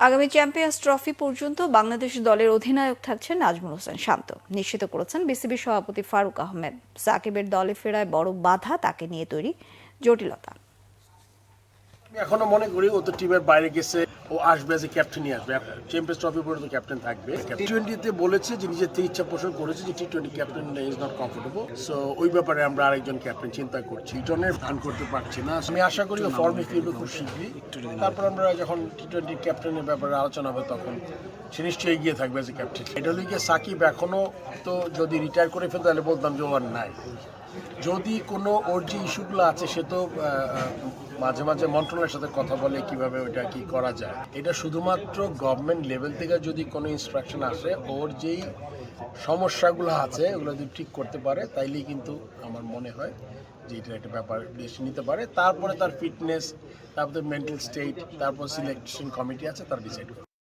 আগামী champions trophy পর্যন্ত বাংলাদেশ দলের অধিনায়ক থাকছেন নাজমুল হোসেন শান্ত, নিশ্চিত করেছেন বিসিবি সভাপতি ফারুক আহমেদ। সাকিবের দলে ফেরায় বড় বাধা তাকে নিয়ে তৈরি জটিলতা। আমি এখনো মনে করি ও তো টিমের বাইরে গেছে, ও আসবে এজ এ ক্যাপ্টেনই আসবে, চ্যাম্পিয়ন্স ট্রফি পর্যন্ত ক্যাপ্টেন থাকবে। টি-20-তে বলেছে যে নিজের থেকে ইচ্ছা পোষণ করেছে যে টি-20 captain is not comfortable, so ওই ব্যাপারে আমরা আরেকজন ক্যাপ্টেন চিন্তা করছি। টি-20 রান করতে পারছি না, আমি আশা করি ও ফর্মে ফিরবে খুব শীঘ্রই। তারপর আমরা যখন টি-20 ক্যাপ্টেনের ব্যাপারে আলোচনা হবে তখন সে নিশ্চয়ই এগিয়ে থাকবে এজ এ ক্যাপ্টেন। এটা লিগে সাকিব এখনো তো যদি রিটায়ার করে ফেলতে তাহলে বলতাম যে ওর নাই। যদি কোনো ওর যে ইস্যুগুলো আছে সে তো মাঝে মাঝে মন্ত্রণালয়ের সাথে কথা বলে কিভাবে ওইটা কি করা যায়। এটা শুধুমাত্র গভর্নমেন্ট লেভেল থেকে যদি কোনো ইনস্ট্রাকশন আসে, ওর যেই সমস্যাগুলো আছে ওগুলো যদি ঠিক করতে পারে তাইলেই কিন্তু আমার মনে হয় যে এটা একটা ব্যাপার ডিসিশন নিতে পারে। তারপরে তার ফিটনেস, তারপরে মেন্টাল স্টেট, তারপর সিলেকশন কমিটি আছে, তার ডিসাইড করে।